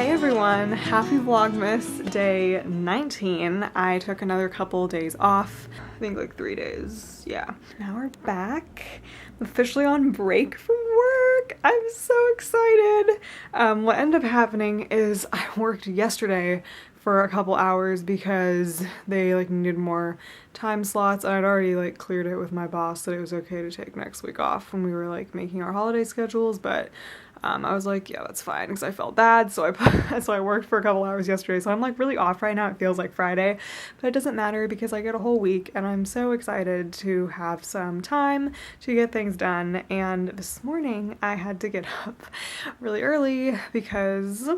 Hey everyone, happy Vlogmas day 19. I took another couple days off, I think like 3 days, yeah. Now we're back. I'm officially on break from work. I'm so excited. What ended up happening is I worked yesterday for a couple hours because they like needed more time slots, and I'd already like cleared it with my boss that it was okay to take next week off when we were like making our holiday schedules, but I was like, yeah, that's fine, because I felt bad, so I worked for a couple hours yesterday, so I'm like really off right now. It feels like Friday, but it doesn't matter because I get a whole week, and I'm so excited to have some time to get things done. And this morning I had to get up really early because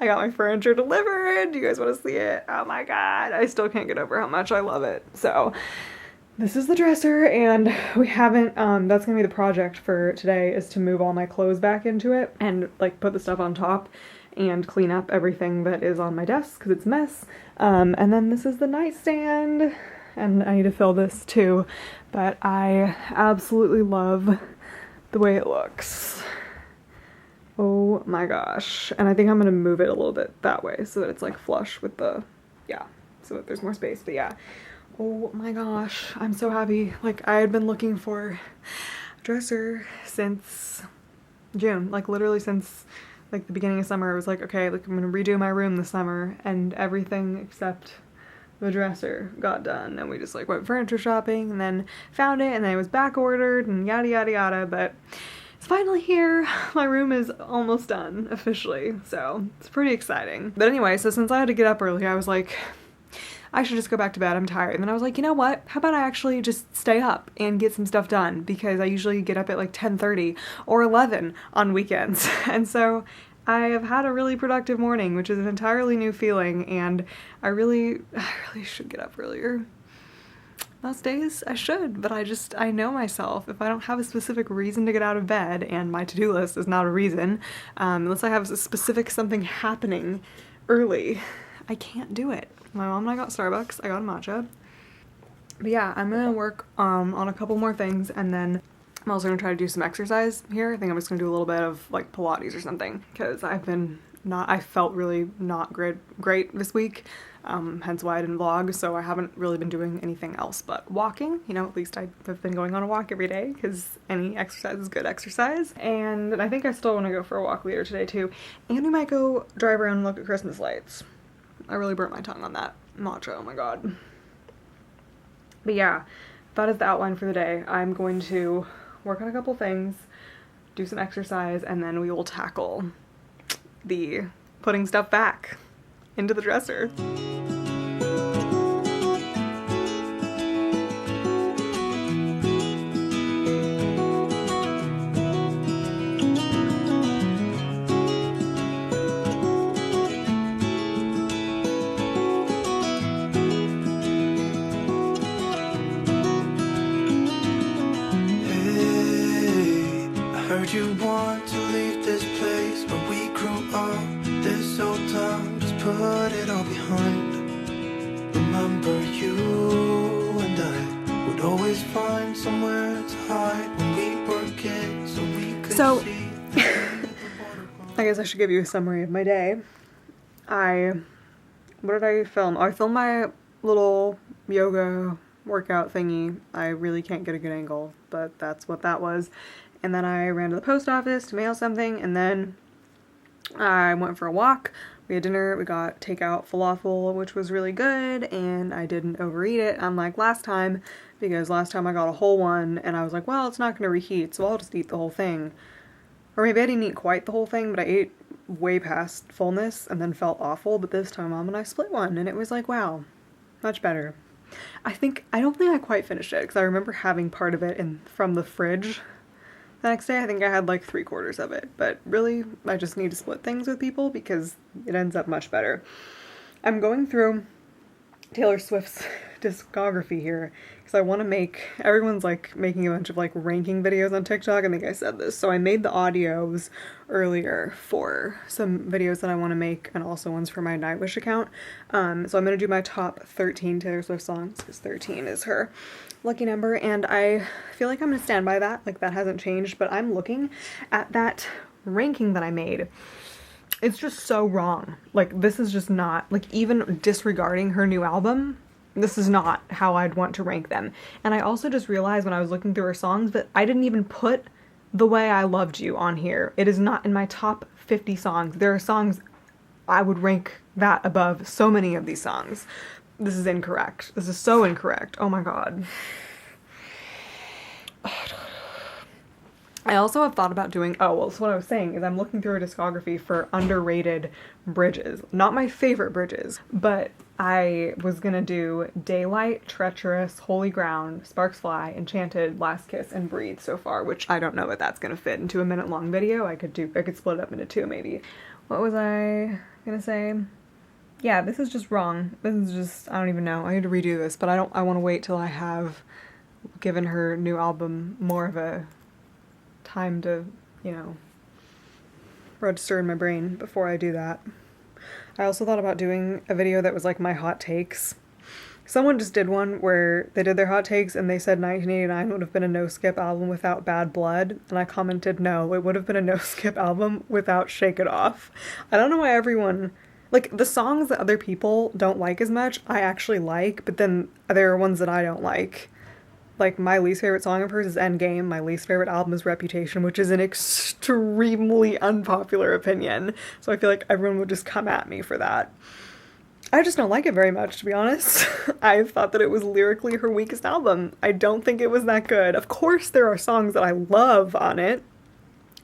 I got my furniture delivered. Do you guys want to see it? Oh my god, I still can't get over how much I love it. So this is the dresser, and we haven't, that's gonna be the project for today, is to move all my clothes back into it and like put the stuff on top and clean up everything that is on my desk because it's a mess. And then this is the nightstand, and I need to fill this too, but I absolutely love the way it looks. Oh my gosh. And I think I'm gonna move it a little bit that way so that it's like flush with the, yeah, so that there's more space, but yeah. Oh my gosh, I'm so happy. Like, I had been looking for a dresser since June, like literally since like the beginning of summer. I was like, okay, like I'm gonna redo my room this summer, and everything except the dresser got done, and we just like went furniture shopping and then found it, and then it was back ordered and yada yada yada, but it's finally here. My room is almost done officially, so it's pretty exciting. But anyway, so since I had to get up early, I was like, I should just go back to bed, I'm tired. And then I was like, you know what? How about I actually just stay up and get some stuff done, because I usually get up at like 10:30 or 11 on weekends. And so I have had a really productive morning, which is an entirely new feeling, and I really should get up earlier. Most days I should, but I know myself. If I don't have a specific reason to get out of bed, and my to-do list is not a reason, unless I have a specific something happening early, I can't do it. My mom and I got Starbucks, I got a matcha. But yeah, I'm gonna work on a couple more things, and then I'm also gonna try to do some exercise here. I think I'm just gonna do a little bit of like Pilates or something, because I felt really not great this week, hence why I didn't vlog, so I haven't really been doing anything else but walking. You know, at least I've been going on a walk every day, because any exercise is good exercise. And I think I still want to go for a walk later today too, and we might go drive around and look at Christmas lights. I really burnt my tongue on that matcha, oh my god. But yeah, that is the outline for the day. I'm going to work on a couple things, do some exercise, and then we will tackle the putting stuff back into the dresser. You want to leave this place where we grew up, this old town, just put it all behind. Remember you and I would always find somewhere to hide when we were kids, so we could see I guess I should give you a summary of my day. What did I film? Oh, I filmed my little yoga workout thingy. I really can't get a good angle, but that's what that was. And then I ran to the post office to mail something, and then I went for a walk. We had dinner, we got takeout falafel, which was really good, and I didn't overeat it, unlike last time, because last time I got a whole one, and I was like, well, it's not going to reheat, so I'll just eat the whole thing. Or maybe I didn't eat quite the whole thing, but I ate way past fullness, and then felt awful, but this time Mom and I split one, and it was like, wow, much better. I don't think I quite finished it, because I remember having part of it from the fridge. The next day, I think I had like 3/4 of it, but really, I just need to split things with people because it ends up much better. I'm going through Taylor Swift's discography here because I want to everyone's like making a bunch of like ranking videos on TikTok. I think I said this. So I made the audios earlier for some videos that I want to make, and also ones for my Nightwish account. So I'm going to do my top 13 Taylor Swift songs, because 13 is her lucky number, and I feel like I'm going to stand by that. Like, that hasn't changed, but I'm looking at that ranking that I made, It's just so wrong. Like, this is just not, like, even disregarding her new album, this is not how I'd want to rank them. And I also just realized when I was looking through her songs that I didn't even put The Way I Loved You on here. It is not in my top 50 songs. There are songs I would rank that above so many of these songs. This is incorrect. This is so incorrect. Oh my god. I also have thought about doing, oh, well, so what I was saying is I'm looking through her discography for underrated bridges. Not my favorite bridges, but I was gonna do Daylight, Treacherous, Holy Ground, Sparks Fly, Enchanted, Last Kiss, and Breathe so far, which I don't know if that's gonna fit into a minute-long video. I could split it up into 2 maybe. What was I gonna say? Yeah, this is just wrong. This is just, I don't even know. I need to redo this, but I want to wait till I have given her new album more of a time to, you know, register in my brain before I do that. I also thought about doing a video that was like my hot takes. Someone just did one where they did their hot takes and they said 1989 would have been a no-skip album without Bad Blood, and I commented no, it would have been a no-skip album without Shake It Off. I don't know why everyone, like, the songs that other people don't like as much, I actually like, but then there are ones that I don't like. Like, my least favorite song of hers is Endgame. My least favorite album is Reputation, which is an extremely unpopular opinion. So I feel like everyone would just come at me for that. I just don't like it very much, to be honest. I thought that it was lyrically her weakest album. I don't think it was that good. Of course there are songs that I love on it.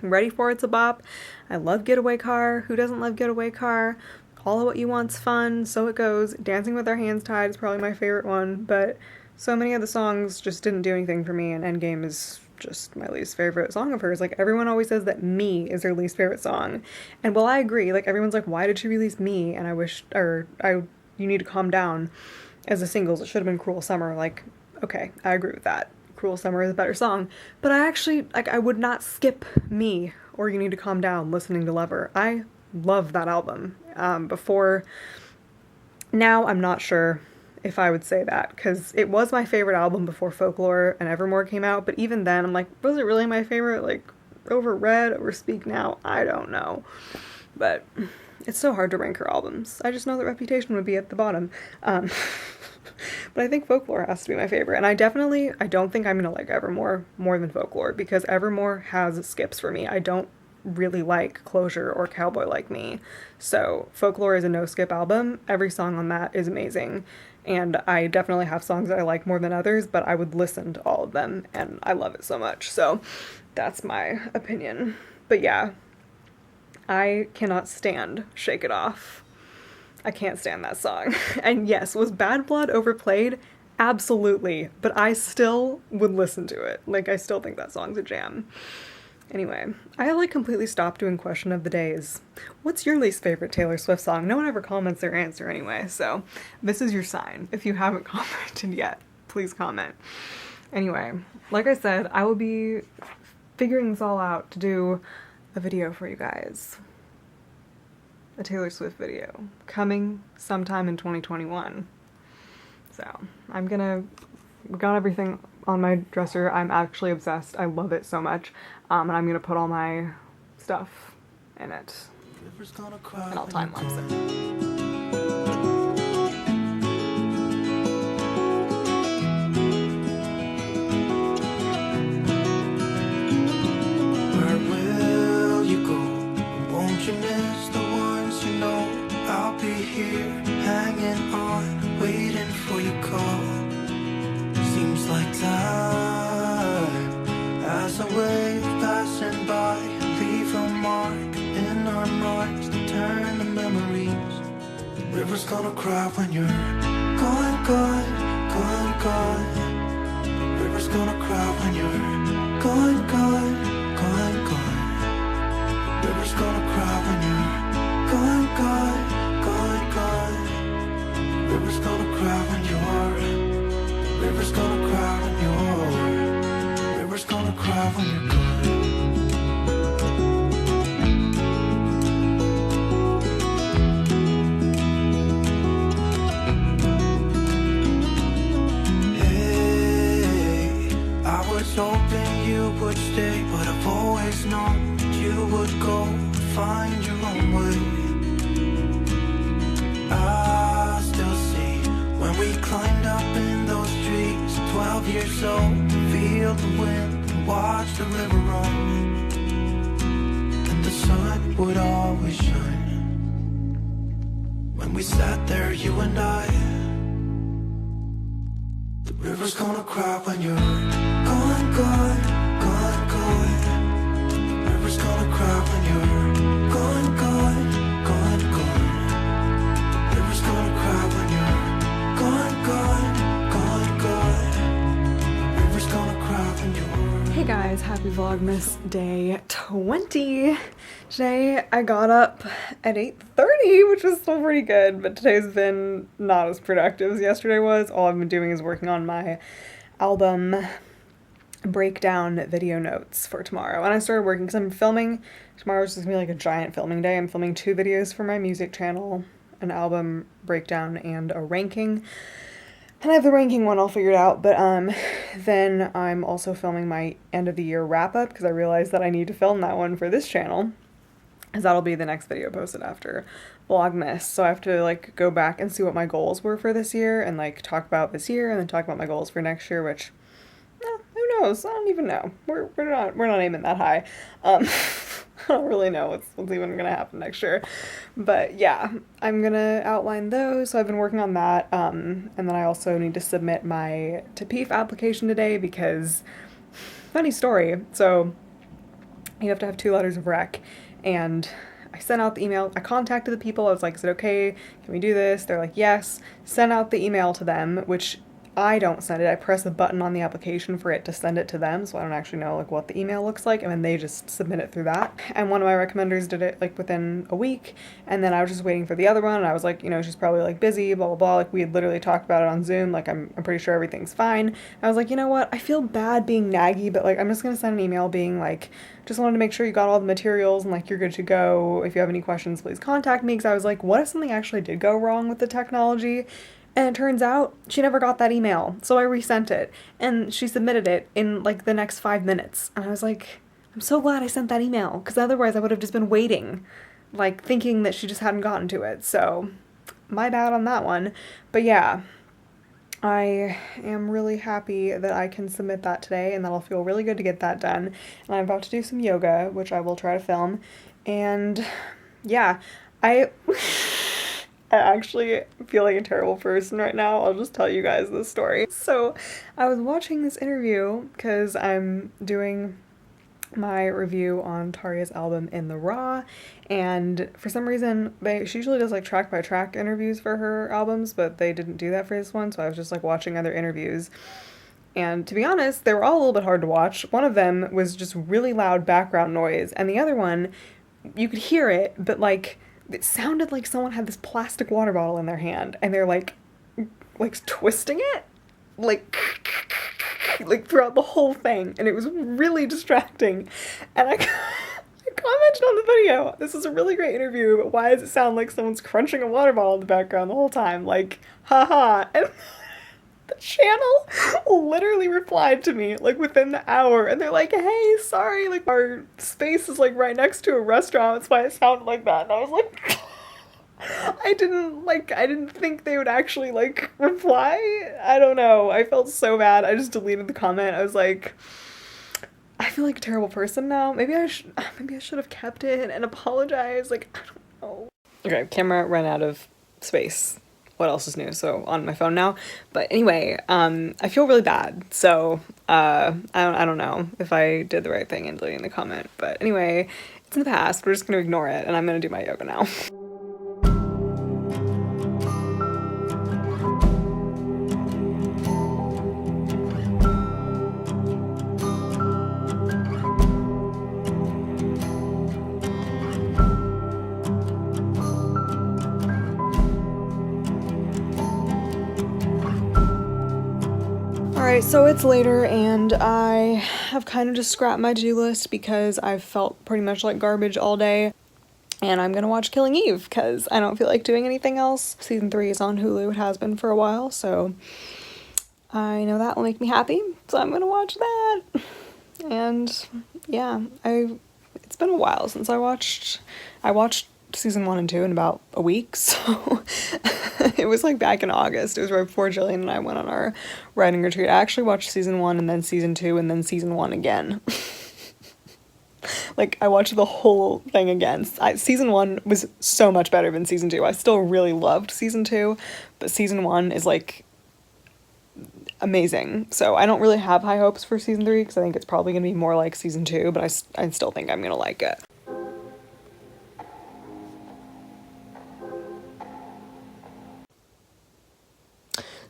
Ready For It's a bop. I love Getaway Car. Who doesn't love Getaway Car? All of What You Want's fun. So It Goes. Dancing with Our Hands Tied is probably my favorite one, but so many of the songs just didn't do anything for me, and Endgame is just my least favorite song of hers. Like, everyone always says that Me is her least favorite song. And while I agree, like, everyone's like, why did she release Me? And You Need to Calm Down as a singles. It should have been Cruel Summer. Like, okay, I agree with that. Cruel Summer is a better song. But I actually, like, I would not skip Me or You Need to Calm Down listening to Lover. I love that album. Now I'm not sure if I would say that, because it was my favorite album before Folklore and Evermore came out, but even then I'm like, was it really my favorite? Like, over Red, over Speak Now? I don't know. But it's so hard to rank her albums. I just know that Reputation would be at the bottom. But I think Folklore has to be my favorite, and I don't think I'm gonna like Evermore more than Folklore, because Evermore has skips for me. I don't really like Closure or Cowboy Like Me, so Folklore is a no-skip album. Every song on that is amazing, and I definitely have songs that I like more than others, but I would listen to all of them, and I love it so much. So that's my opinion. But yeah, I cannot stand Shake It Off. I can't stand that song. And yes, was Bad Blood overplayed? Absolutely, but I still would listen to it. Like, I still think that song's a jam. Anyway, I like completely stopped doing question of the days. What's your least favorite Taylor Swift song? No one ever comments their answer anyway, so this is your sign. If you haven't commented yet, please comment. Anyway, like I said, I will be figuring this all out to do a video for you guys. A Taylor Swift video coming sometime in 2021. So we got everything on my dresser. I'm actually obsessed. I love it so much. And I'm gonna put all my stuff in it. And I'll time lapse it. Where will you go? Won't you miss the ones you know? I'll be here, hanging on, waiting for your call. Seems like time as a wave passing by, leave a mark in our minds to turn to memories. The river's gonna cry when you're gone, gone, gone, gone. The river's gonna cry when you're gone, gone, gone, gone. The river's gonna cry when you're gone, gone, gone, gone. The river's gonna cry when you're. River's gonna cry when you're. River's gonna cry when you're gone. Hey, I was hoping you would stay, but I've always known that you would go find your own way. I still see when we climbed up in those trees, 12 years old, to feel the wind and watch the river run. And the sun would always shine when we sat there, you and I. The river's gonna cry when you're gone, gone, gone, gone. The river's gonna cry when you're gone, gone, gone, gone. The river's gonna cry when you're gone, gone, gone, gone. The river's gonna cry when you're... Hey guys, happy Vlogmas Day 20. Today I got up at 8:30, which was still pretty good, but today's been not as productive as yesterday was. All I've been doing is working on my album breakdown video notes for tomorrow. And I started working because I'm filming. Tomorrow's just gonna be like a giant filming day. I'm filming 2 videos for my music channel, an album breakdown and a ranking. And I have the ranking one all figured out, but then I'm also filming my end of the year wrap up because I realized that I need to film that one for this channel, because that'll be the next video posted after Vlogmas. So I have to like go back and see what my goals were for this year and like talk about this year and then talk about my goals for next year, which who knows? I don't even know. We're not aiming that high. I don't really know what's even gonna happen next year, but yeah, I'm gonna outline those. So I've been working on that, and then I also need to submit my TPEF application today because, funny story, so you have to have 2 letters of rec, and I sent out the email. I contacted the people. I was like, is it okay? Can we do this? They're like, yes. Sent out the email to them, which I don't send it. I press a button on the application for it to send it to them, so I don't actually know like what the email looks like, and then they just submit it through that. And one of my recommenders did it like within a week, and then I was just waiting for the other one, and I was like, you know, she's probably like busy, blah blah blah. Like we had literally talked about it on Zoom. Like I'm pretty sure everything's fine. And I was like, you know what? I feel bad being naggy, but like I'm just gonna send an email being like, just wanted to make sure you got all the materials and like you're good to go. If you have any questions, please contact me. Because I was like, what if something actually did go wrong with the technology? And it turns out she never got that email, so I resent it, and she submitted it in like the next 5 minutes. And I was like, I'm so glad I sent that email, because otherwise I would have just been waiting, like thinking that she just hadn't gotten to it. So my bad on that one. But yeah, I am really happy that I can submit that today, and that'll feel really good to get that done. And I'm about to do some yoga, which I will try to film. And yeah, I actually feel like a terrible person right now. I'll just tell you guys this story. So I was watching this interview because I'm doing my review on Taria's album In the Raw, and for some reason she usually does like track by track interviews for her albums, but they didn't do that for this one, so I was just like watching other interviews. And to be honest, they were all a little bit hard to watch. One of them was just really loud background noise, and the other one, you could hear it, but like it sounded like someone had this plastic water bottle in their hand and they're like twisting it like throughout the whole thing, and it was really distracting. And I commented on the video, this is a really great interview, but why does it sound like someone's crunching a water bottle in the background the whole time? Like, haha. And the channel literally replied to me like within the hour, and they're like, hey, sorry, like our space is like right next to a restaurant, that's why it sounded like that. And I was like, I didn't think they would actually like reply. I don't know, I felt so bad. I just deleted the comment. I was like, I feel like a terrible person now. Maybe I should have kept it and apologized. Like, I don't know. Okay, camera ran out of space. What else is new? So on my phone now. But anyway, I feel really bad. So I don't know if I did the right thing in deleting the comment. But anyway, it's in the past. We're just gonna ignore it, and I'm gonna do my yoga now. Alright, so it's later, and I have kind of just scrapped my to-do list because I've felt pretty much like garbage all day, and I'm gonna watch Killing Eve because I don't feel like doing anything else. Season 3 is on Hulu. It has been for a while, so I know that will make me happy, so I'm gonna watch that. And yeah, I it's been a while since I watched season 1 and 2 in about a week, so it was like back in August. It was right before Jillian and I went on our writing retreat. I actually watched season 1 and then season 2 and then season 1 again. Like, I watched the whole thing again. Season 1 was so much better than season 2. I still really loved season 2, but season 1 is like amazing. So I don't really have high hopes for season 3 because I think it's probably gonna be more like season 2, but I still think I'm gonna like it.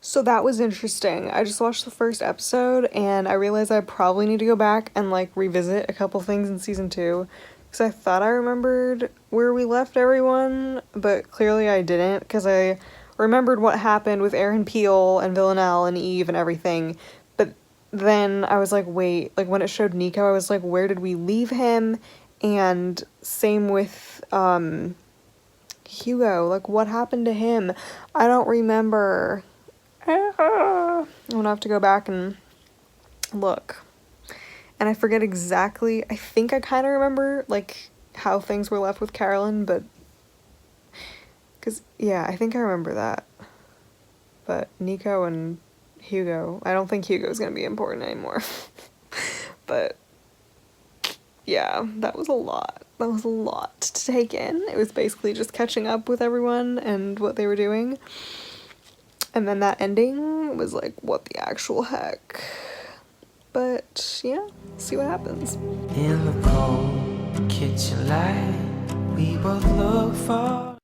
So that was interesting. I just watched the first episode and I realized I probably need to go back and like revisit a couple things in season 2 because I thought I remembered where we left everyone, but clearly I didn't because I remembered what happened with Aaron Peel and Villanelle and Eve and everything, but then I was like, wait, like when it showed Nico, I was like, where did we leave him? And same with Hugo, like what happened to him? I don't remember. I'm gonna have to go back and look. And I forget exactly, I think I kind of remember, like, how things were left with Carolyn, but, because, yeah, I think I remember that. But Nico and Hugo, I don't think Hugo's gonna be important anymore. But, yeah, that was a lot. That was a lot to take in. It was basically just catching up with everyone and what they were doing. And then that ending was like, what the actual heck? But yeah, see what happens. In the cold kitchen light, we both look for